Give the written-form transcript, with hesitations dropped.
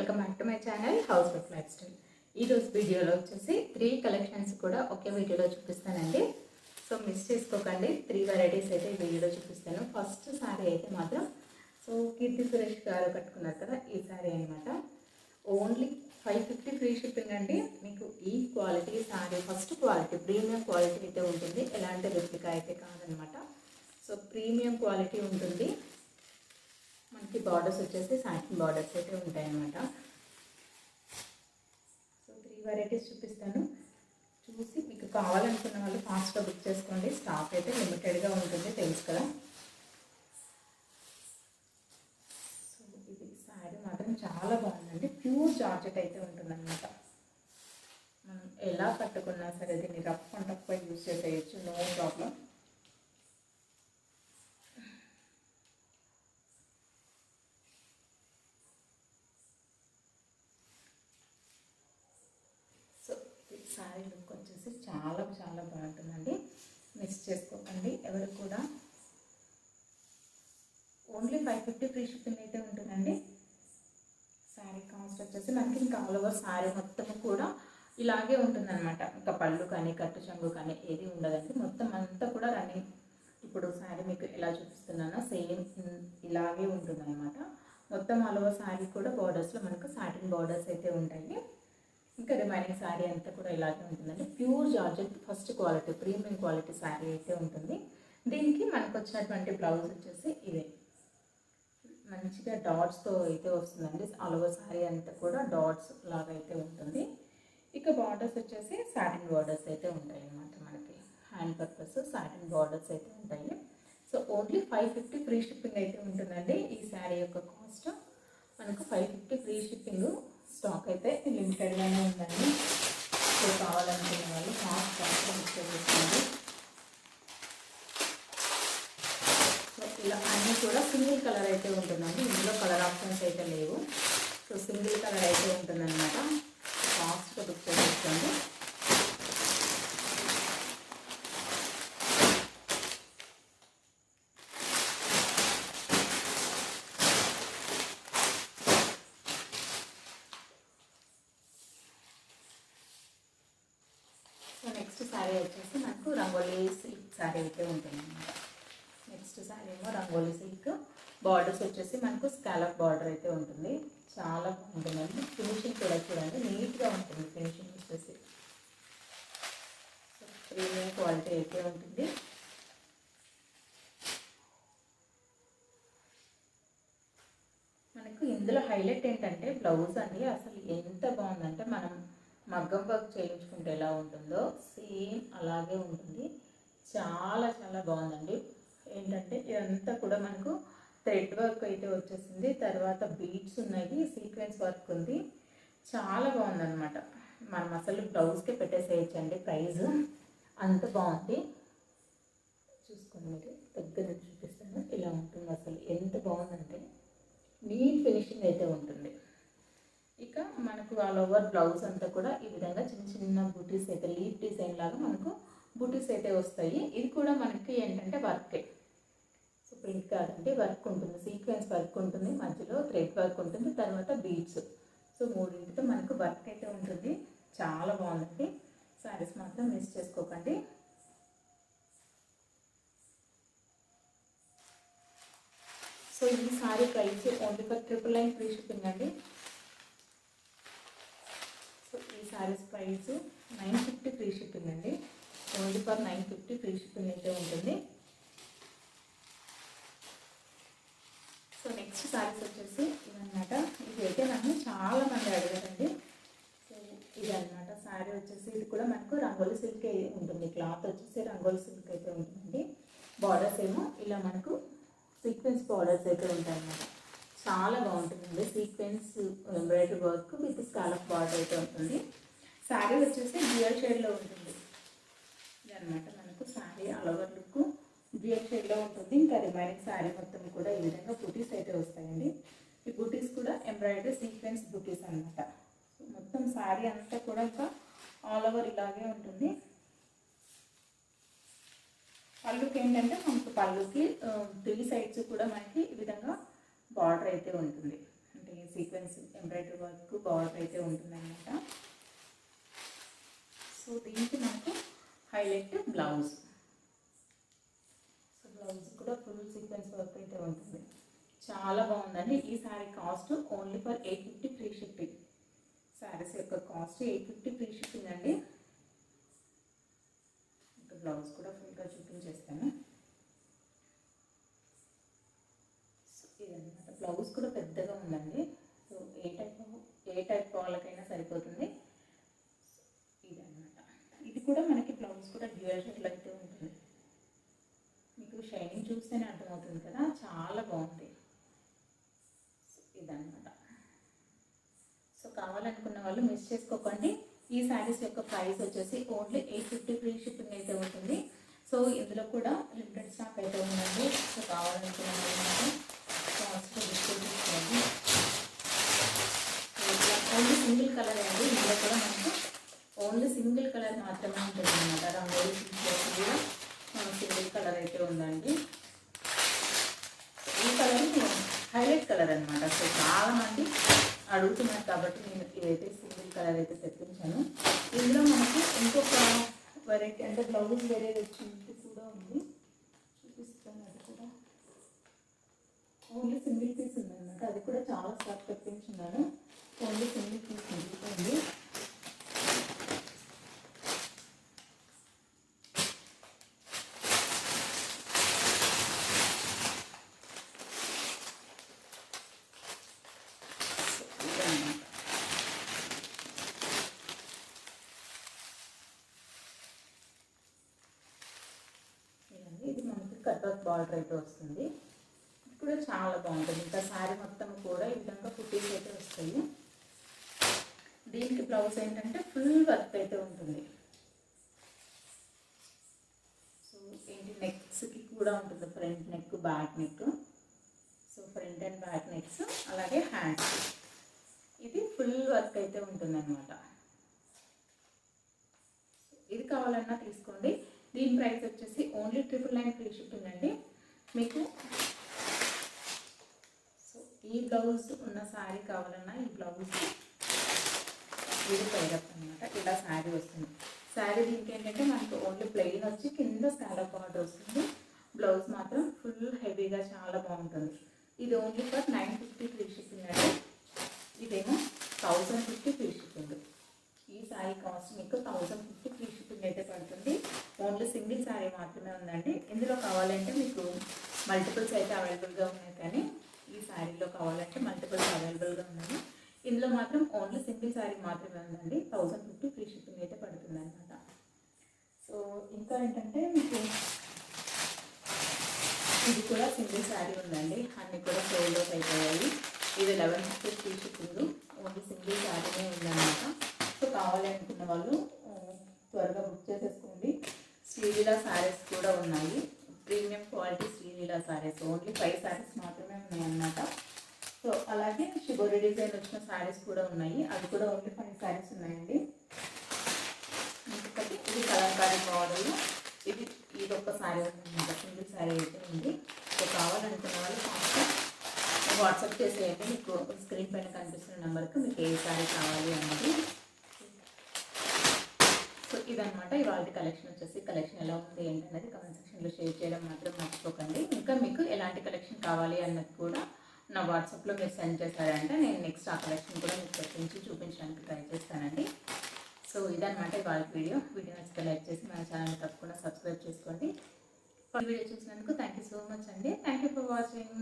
Welcome back to my channel house wife life style. ఈరోజు వీడియోలో వచ్చేసి 3 కలెక్షన్స్ కూడా ఒకే వీడియోలో చూపిస్తానండి. సో మిస్ చేసుకోకండి. 3 వెరైటీస్ అయితే ఈ వీడియోలో చూపిస్తాను. ఫస్ట్ శారీ అయితే మాత్రం సో కీర్తి సురేష్ గారు కట్టుకున్నారు కదా, ఈ శారీ అనమాట. ఓన్లీ 550 ఫ్రీ షిప్పింగ్ అండి. మీకు ఈ quality sari first quality premium quality అయితే ఉంటుంది, ఎలాంటి రెప్లికా అయితే కాదనమాట. సో ప్రీమియం క్వాలిటీ ఉంటుంది. మనకి బార్డర్స్ వచ్చేసి సాటిన్ బార్డర్స్ అయితే ఉంటాయన్నమాట. సో 3 వెరైటీస్ చూపిస్తాను. చూసి మీకు కావాలనుకున్న వాళ్ళు ఫాస్ట్గా బుక్ చేసుకోండి. స్టాక్ అయితే లిమిటెడ్గా ఉంటుంది, తెలుసు కదా. సో ఇది శారీ మాత్రం చాలా బాగుందండి. ప్యూర్ జార్జెట్ అయితే ఉంటుందన్నమాట. మనం ఎలా కట్టుకున్నా సరే దీన్ని రఫ్ అండ్ టఫ్గా యూజ్ చేసేయచ్చు, నో ప్రాబ్లం. శారీ లుక్ వచ్చేసి చాలా చాలా బాగుంటుందండి. మిస్ చేసుకోకండి ఎవరు కూడా. ఓన్లీ 550 ఫ్రీ షిప్పింగ్ అయితే ఉంటుందండి. శారీ కాస్ట్ వచ్చేసి మనకి ఇంకా ఆల్ ఓవర్ శారీ మొత్తం కూడా ఇలాగే ఉంటుందన్నమాట. ఇంకా పళ్ళు కానీ కట్టు చెంగు కానీ ఏది ఉండదండి. మొత్తం అంతా కూడా రన్నింగ్. ఇప్పుడు శారీ మీకు ఎలా చూపిస్తున్నానో సేమ్ ఇలాగే ఉంటుందన్నమాట. మొత్తం ఆల్ ఓవర్ శారీ కూడా బార్డర్స్లో మనకు సాటిన్ బార్డర్స్ అయితే ఉంటాయి. ఇంకా రిమైనింగ్ శారీ అంతా కూడా ఇలాగే ఉంటుందండి. Pure georgette first quality premium quality sari అయితే ఉంటుంది. దీనికి మనకు వచ్చినటువంటి బ్లౌజ్ వచ్చేసి ఇదే మంచిగా డాట్స్తో అయితే వస్తుందండి. ఆల్ ఓవర్ శారీ అంతా కూడా డాట్స్ లాగా అయితే ఉంటుంది. ఇక బార్డర్స్ వచ్చేసి సాటిన్ బార్డర్స్ అయితే ఉంటాయి అన్నమాట. మనకి హ్యాండ్ పర్పస్ సాటిన్ బార్డర్స్ అయితే ఉంటాయి. సో ఓన్లీ 550 ఫ్రీ షిప్పింగ్ అయితే ఉంటుందండి. ఈ శారీ యొక్క కాస్ట్ మనకు 550 ఫ్రీ షిప్పింగ్. స్టాక్ అయితే లిమిటెడ్గానే ఉందండి. సో కావాలనుకున్న వాళ్ళు ఫాస్ట్ బుక్ చేసుకోండి. సో ఇలా అన్నీ కూడా సింగిల్ కలర్ అయితే ఉంటుందండి. ఇందులో కలర్ ఆప్షన్స్ అయితే లేవు. సో సింగిల్ కలర్ అయితే ఉంటుందన్నమాట. ఫాస్ట్గా బుక్ చేసుకోండి. సో నెక్స్ట్ శారీ వచ్చేసి మనకు రంగోలీ సిల్క్ శారీ అయితే ఉంటుంది అన్నమాట. నెక్స్ట్ శారీ ఏమో రంగోలీ సిల్క్. బార్డర్స్ వచ్చేసి మనకు స్కాలప్ బార్డర్ అయితే ఉంటుంది. చాలా బాగుంటుందండి. ఫినిషింగ్ కూడా చూడండి, నీట్గా ఉంటుంది ఫినిషింగ్ వచ్చేసి. సో ప్రీమియం క్వాలిటీ అయితే ఉంటుంది. మనకు ఇందులో హైలైట్ ఏంటంటే బ్లౌజ్ అండి. అసలు ఎంత బాగుందంటే మనం మగ్గం వర్క్ చేయించుకుంటే ఎలా ఉంటుందో సేమ్ అలాగే ఉంటుంది. చాలా చాలా బాగుందండి. ఏంటంటే ఇదంతా కూడా మనకు థ్రెడ్ వర్క్ అయితే వచ్చేసింది. తర్వాత బీడ్స్ ఉన్నాయి, సీక్వెన్స్ వర్క్ ఉంది. చాలా బాగుందన్నమాట. మనం అసలు బ్లౌజ్కే పెట్టేసేయచ్చండి ప్రైజ్, అంత బాగుంది. చూసుకోండి, మీరు దగ్గర నుంచి చూపిస్తాను. ఇలా ఉంటుంది అసలు ఎంత బాగుందంటే నీట్ ఫినిషింగ్ అయితే ఉంటుంది. ఇక మనకు ఆల్ ఓవర్ బ్లౌజ్ అంతా కూడా ఈ విధంగా చిన్న చిన్న బూటీస్ అయితే లీఫ్ డిజైన్ లాగా మనకు బూటీస్ అయితే వస్తాయి. ఇది కూడా మనకి ఏంటంటే వర్కే. సో ప్రింట్ కాదండి, వర్క్ ఉంటుంది, సీక్వెన్స్ వర్క్ ఉంటుంది, మధ్యలో థ్రెడ్ వర్క్ ఉంటుంది, తర్వాత బీడ్స్. సో మూడింటితో మనకు వర్క్ అయితే ఉంటుంది. చాలా బాగుందండి. శారీస్ మాత్రం మిస్ చేసుకోకండి. సో ఈ sari price only for 999 free shipping అండి. సో ఈ శారీస్ ప్రైస్ 950 ఫ్రీ షిప్పింగ్ అండి. ఓన్లీ ఫర్ 950 ఫ్రీ షిప్పింగ్ అయితే ఉంటుంది. సో నెక్స్ట్ శారీస్ వచ్చేసి ఇదన్నమాట. ఇది అయితే నన్ను చాలా మంది అడిగారండి. సో ఇది అనమాట శారీ వచ్చేసి. ఇది కూడా మనకు రంగోలీ సిల్క్ ఉంటుంది. క్లాత్ వచ్చేసి రంగోలీ సిల్క్ అయితే ఉంటుందండి. బార్డర్స్ ఏమో ఇలా మనకు సీక్వెన్స్ బార్డర్స్ అయితే ఉంటాయన్నమాట. చాలా బాగుంటుందండి. Sequence embroidery work with scallop border అయితే ఉంటుంది. శారీ వచ్చేసి డ్యూయల్ షేడ్లో ఉంటుంది. ఇదనమాట మనకు sari all over look dual షేడ్లో ఉంటుంది. ఇంకా రిమైనింగ్ శారీ మొత్తం కూడా ఈ విధంగా బూటీస్ అయితే వస్తాయండి. ఈ బూటీస్ కూడా ఎంబ్రాయిడరీ సీక్వెన్స్ బూటీస్ అనమాట. మొత్తం శారీ అంతా కూడా ఇంకా ఆల్ ఓవర్ ఇలాగే ఉంటుంది. పళ్ళుకి ఏంటంటే మనకు పళ్ళుకి 3 సైడ్స్ కూడా మనకి ఈ విధంగా బార్డర్ అయితే ఉంటుంది. అంటే సీక్వెన్స్ ఎంబ్రాయిడరీ వర్క్ బార్డర్ అయితే ఉంటుందన్నమాట. సో దీనికి మనకు హైలైట్ బ్లౌజ్. సో బ్లౌజ్ కూడా ఫుల్ సీక్వెన్స్ వర్క్ అయితే ఉంటుంది. చాలా బాగుందండి. ఈ sari cost only for 850 free shipping. Saris యొక్క కాస్ట్ 850 ఫ్రీ షిప్పింగ్ అండి. ఇంకా బ్లౌజ్ కూడా ఫుల్గా చూపించేస్తాను. సో ఇదన్నమాట. బ్లౌజ్ కూడా పెద్దగా ఉందండి. సో ఏ టైప్ వాళ్ళకైనా సరిపోతుంది. ఇదన్నమాట. ఇది కూడా మనకి బ్లౌజ్ కూడా డ్యూయల్ షేడ్లో అయితే ఉంటుంది. మీకు షైనింగ్ చూస్తేనే అర్థమవుతుంది కదా, చాలా బాగుంది. ఇదన్నమాట. సో కావాలనుకున్న వాళ్ళు మిస్ చేసుకోకండి. ఈ శారీస్ యొక్క ప్రైస్ వచ్చేసి ఓన్లీ 850 ఫ్రీ షిప్పింగ్ అయితే ఉంటుంది. సో ఇందులో కూడా లిమిటెడ్ స్టాక్ అయితే ఉందండి. సో కావాలనుకున్న వాళ్ళు కాస్ట్ డిస్కౌంట్ తీసుకోండి. ఓన్లీ సింగిల్ కలర్ అండి. ఇందులో కూడా మనకు ఓన్లీ సింగిల్ కలర్ మాత్రమే ఉంటుంది అన్నమాట. రంగోలీ కూడా సింగిల్ కలర్ అయితే ఉందండి. ఈ కలర్ హైలైట్ కలర్ అనమాట. సో చాలామంది అడుగుతున్నారు కాబట్టి నేను ఇదైతే సింగిల్ కలర్ అయితే తెప్పించాను. ఇందులో మనకి ఇంకొక వెరైటీ అంటే బ్లౌజ్ వేరే వచ్చింది కూడా ఉంది, చూపిస్తాను. అది కూడా ఓన్లీ సింగిల్ పీస్ ఉందన్నమాట. అది కూడా చాలా స్టాక్ తెప్పించున్నాను. ఓన్లీ సింగిల్ పీస్ ఉంది. ఇది మనకి కట్ వర్క్ బార్డర్ అయితే వస్తుంది. ఇది కూడా చాలా బాగుంటుంది. ఇంకా శారీ మొత్తం కూడా ఈ విధంగా కుట్టీస్ అయితే వస్తాయి. దీనికి బ్లౌజ్ ఏంటంటే ఫుల్ వర్క్ అయితే ఉంటుంది. సో ఏంటి నెక్స్కి కూడా ఉంటుంది, front neck back neck. So front and back next, అలాగే హ్యాండ్స్ ఇది ఫుల్ వర్క్ అయితే ఉంటుంది అనమాట. ఇది కావాలన్నా తీసుకోండి. దీని ప్రైస్ వచ్చేసి ఓన్లీ 999 ఫ్రీ షిప్పింగ్ అండి మీకు. సో ఈ బ్లౌజ్ ఉన్న శారీ కావాలన్నా ఈ బ్లౌజ్ ఇది పైరప్ అనమాట. ఇలా శారీ వస్తుంది. శారీ దీనికి ఏంటంటే మనకు ఓన్లీ ప్లెయిన్ వచ్చి కింద స్కాలప్ బార్డర్ వస్తుంది. బ్లౌజ్ మాత్రం ఫుల్ హెవీగా చాలా బాగుంటుంది. ఇది ఓన్లీ ఫర్ 950 ఫ్రీ షిప్పింగ్ అండి. ఇదేమో 1050 ఫ్రీ షిప్పింగ్. ఈ శారీ కాస్ట్ మీకు 1050 ఫ్రీ షిప్పింగ్ అయితే పడుతుంది. ఓన్లీ సింగిల్ శారీ మాత్రమే ఉందండి. ఇందులో కావాలంటే మీకు మల్టిపుల్స్ అయితే అవైలబుల్గా ఉన్నాయి, కానీ ఈ శారీలో కావాలంటే మల్టిపుల్స్ అవైలబుల్గా ఉన్నాయి. ఇందులో మాత్రం ఓన్లీ సింగిల్ శారీ మాత్రమే ఉందండి. 1050 ఫ్రీ షిప్పింగ్ అయితే పడుతుంది అనమాట. సో ఇంకా ఏంటంటే మీకు ఇది కూడా సింగిల్ శారీ ఉందండి. అన్నీ కూడా సోల్డ్ అవుట్ అయిపోయాయి. ఇది 1150 ఫ్రీ షిప్పింగ్. ఓన్లీ సింగిల్ శారీనే ఉందన్నమాట. సో కావాలనుకున్న వాళ్ళు త్వరగా బుక్ చేసేసుకోండి. శ్రీలీలా శారీస్ కూడా ఉన్నాయి. Premium quality Sreeleela saris only 5 saris మాత్రమే ఉన్నాయి అన్నమాట. సో అలాగే షిబోరి డిజైన్ వచ్చిన శారీస్ కూడా ఉన్నాయి. అవి కూడా ఓన్లీ 5 శారీస్ ఉన్నాయండి. ఇంకొకటి ఇది కలంకారీ మోడల్. ఇది ఒక శారీ ఉందన్నమాట. సింగిల్ శారీ అయితే ఉంది. సో కావాలనుకున్న వాళ్ళు వాట్సాప్ చేసేయండి. మీకు స్క్రీన్ పైన కనిపిస్తున్న నెంబర్కి మీకు ఏ శారీ కావాలి అన్నది. సో ఇదనమాట ఇవాళ కలెక్షన్ వచ్చేసి. కలెక్షన్ ఎలా ఉంది ఏంటనేది కామెంట్ సెక్షన్లో షేర్ చేయడం మాత్రం మర్చిపోకండి. ఇంకా మీకు ఎలాంటి కలెక్షన్ కావాలి అన్నది కూడా నా వాట్సాప్లో మీరు సెండ్ చేశారంటే నేను నెక్స్ట్ ఆ కలెక్షన్ కూడా మీకు తెప్పించి చూపించడానికి ట్రై చేస్తానండి. సో ఇదనమాట ఇవాళ వీడియో నచ్చితే లైక్ చేసి మన ఛానల్ని తప్పకుండా సబ్స్క్రైబ్ చేసుకోండి. వీడియో చూసినందుకు థ్యాంక్ యూ సో మచ్ అండి. Thank you for watching.